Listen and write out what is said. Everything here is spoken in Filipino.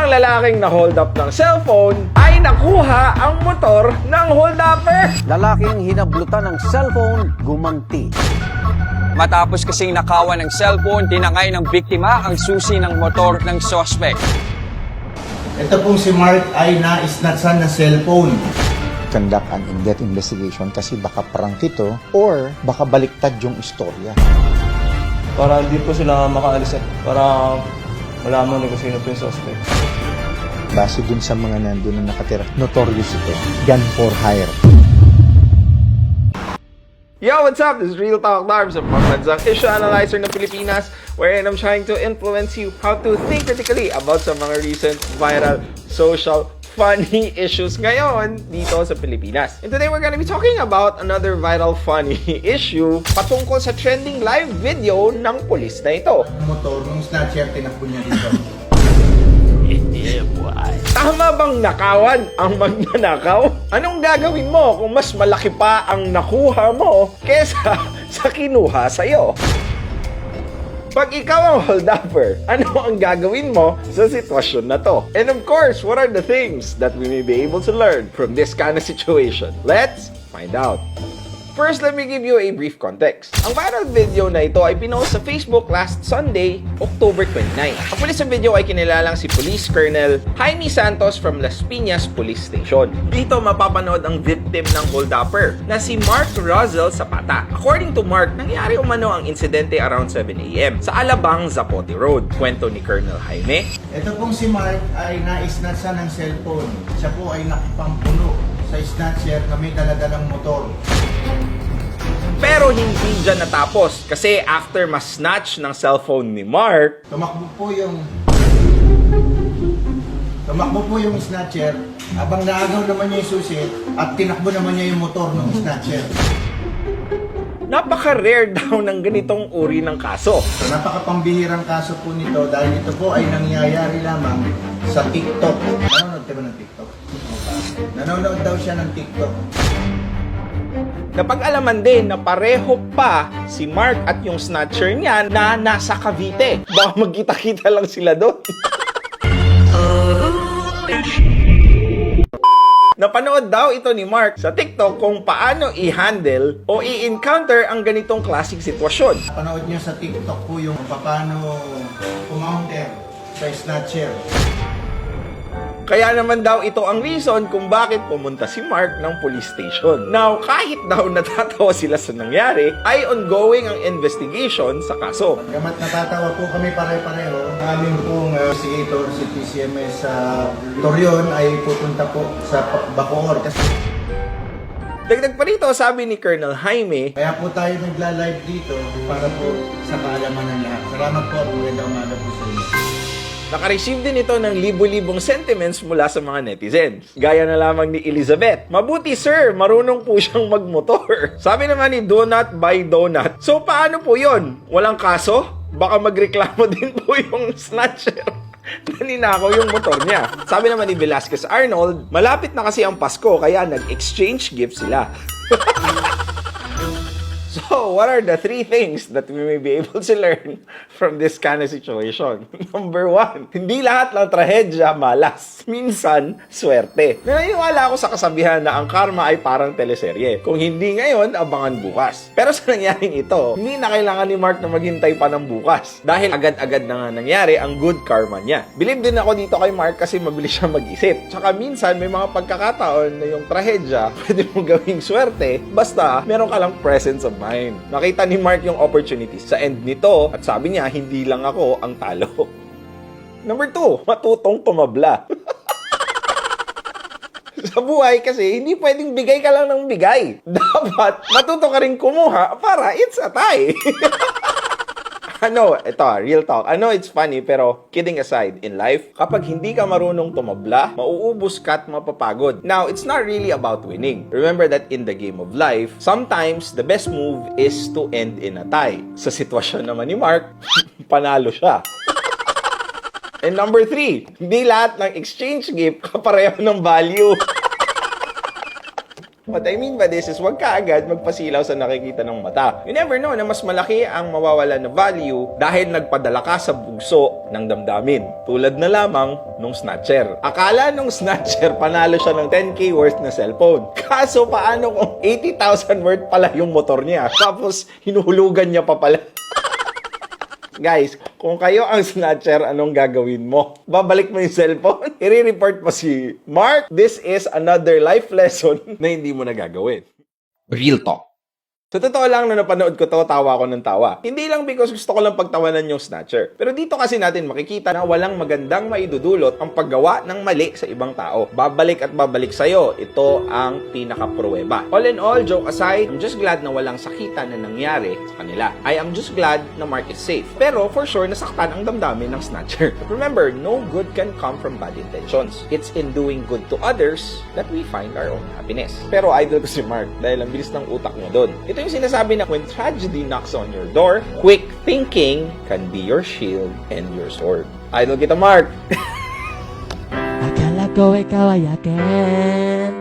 Isang lalaking na-hold up ng cellphone ay nakuha ang motor ng hold-upper. Lalaking hinablutan ng cellphone, gumanti. Matapos kasing nakawan ng cellphone, tinangay ng biktima ang susi ng motor ng suspect. Ito pong si Mark ay na-snatchan na cellphone. Conduct an in-depth investigation kasi baka prank ito or baka baliktad yung istorya. Para hindi po sila makaalis at para malaman nila kung sino po yung suspect. Base dun sa mga nandun na nakatira, notorious ito. Gun for hire. Yo, what's up? This is Real Talk Darbs, ang pambansang issue analyzer ng Pilipinas, wherein I'm trying to influence you how to think critically about sa mga recent viral social funny issues ngayon dito sa Pilipinas. And today we're gonna be talking about another viral funny issue patungkol sa trending live video ng pulis na ito. Motor, nung snatcher, tinakbo niya dito. Tama bang nakawan ang magnanakaw? Anong gagawin mo kung mas malaki pa ang nakuha mo kesa sa kinuha sa'yo? Pag ikaw ang hold-upper, ano ang gagawin mo sa sitwasyon na to? And of course, what are the things that we may be able to learn from this kind of situation? Let's find out. First, let me give you a brief context. Ang viral video na ito ay pinost sa Facebook last Sunday, October 29. Ang pulis sa video ay kinilalang si Police Colonel Jaime Santos from Las Piñas Police Station. Dito mapapanood ang victim ng hold-upper na si Mark Russell Zapata. According to Mark, nangyari umano ang insidente around 7 a.m. sa Alabang Zapote Road. Kwento ni Colonel Jaime. Ito pong si Mark ay na-snatchan ng cellphone. Siya po ay nakipampuno sa snatcher na may daladalang motor. Pero hindi dyan natapos kasi after mas-snatch ng cellphone ni Mark, Tumakbo po yung snatcher, habang naagaw naman niya yung susi at tinakbo naman niya yung motor ng snatcher. napaka-rare daw ng ganitong uri ng kaso. So, napakapambihirang kaso po nito dahil ito po ay nangyayari lamang sa TikTok. Nanonood ka ba ng TikTok? Nanonood daw siya ng TikTok. Napag-alaman din na pareho pa si Mark at yung snatcher niya na nasa Cavite. Baka magkita-kita lang sila doon. Napanood daw ito ni Mark sa TikTok kung paano i-handle o i-encounter ang ganitong klaseng sitwasyon. Panood niyo sa TikTok po yung paano kumounter sa snatcher. Kaya naman daw ito ang reason kung bakit pumunta si Mark ng police station. Now, kahit daw natatawa sila sa nangyari, ay ongoing ang investigation sa kaso. Gamat natatawa po kami pare-pareho, ang aming pong investigator, si PCMS sa Torreon ay pupunta po sa Bacoor. Dagdag pa rito, sabi ni Colonel Jaime, Kaya po tayo nagla-live dito para po sa kaalaman ng lahat. Salamat po at magandang umaga po sa inyo. nakareceive din ito ng libo-libong sentiments mula sa mga netizens. Gaya na lamang ni Elizabeth, "Mabuti sir, marunong po siyang magmotor." Sabi naman ni Donut by Donut, "So paano po yon? Walang kaso? Baka magreklamo din po yung snatcher." Naninakaw yung motor niya. Sabi naman ni Velasquez Arnold, "Malapit na kasi ang Pasko kaya nag-exchange gift sila." So, what are the 3 things that we may be able to learn from this kind of situation? Number 1, hindi lahat ng trahedya malas. Minsan, swerte. Naniniwala ako sa kasabihan na ang karma ay parang teleserye. Kung hindi ngayon, abangan bukas. Pero sa nangyaring ito, hindi na kailangan ni Mark na maghintay pa ng bukas. Dahil agad-agad na nga nangyari ang good karma niya. Believe din ako dito kay Mark kasi mabilis siya mag-isip. Tsaka minsan, may mga pagkakataon na yung trahedya, pwede mo gawing swerte, basta meron ka lang presence of mind. Nakita ni Mark yung opportunity sa end nito at sabi niya, hindi lang ako ang talo. Number 2, matutong tumabla. Sa buhay kasi, hindi pwedeng bigay ka lang ng bigay. Dapat matuto ka rin kumuha para it's a tie. Ito, real talk. I know it's funny, pero kidding aside, in life, kapag hindi ka marunong tumabla, mauubos ka at mapapagod. Now, it's not really about winning. Remember that in the game of life, sometimes the best move is to end in a tie. Sa sitwasyon naman ni Mark, panalo siya. And number 3, hindi lahat ng exchange gift kapareho ng value. What I mean by this is wag ka agad magpasilaw sa nakikita ng mata. You never know na mas malaki ang mawawala na value dahil nagpadala ka sa bugso ng damdamin. Tulad na lamang nung snatcher. Akala nung snatcher panalo siya ng 10K worth na cellphone. Kaso paano kung 80,000 worth pala yung motor niya? Tapos hinuhulugan niya pa pala. Guys, kung kayo ang snatcher, anong gagawin mo? Babalik mo yung cellphone? I-report mo si Mark? This is another life lesson na hindi mo na gagawin. Real talk. Sa totoo lang, na napanood ko to, tawa ko ng tawa. Hindi lang because gusto ko lang pagtawanan yung snatcher. Pero dito kasi natin makikita na walang magandang maidudulot ang paggawa ng mali sa ibang tao. Babalik at babalik sa'yo. Ito ang pinaka-pruweba. All in all, joke aside, I'm just glad na walang sakitan na nangyari sa kanila. I am just glad na Mark is safe. Pero for sure, nasaktan ang damdamin ng snatcher. But remember, no good can come from bad intentions. It's in doing good to others that we find our own happiness. Pero idol ko si Mark dahil ang bilis ng utak niya doon. Ito yung sinasabi na when tragedy knocks on your door, quick thinking can be your shield and your sword. Idol kita, Mark! Akala ko ikaw ay akin.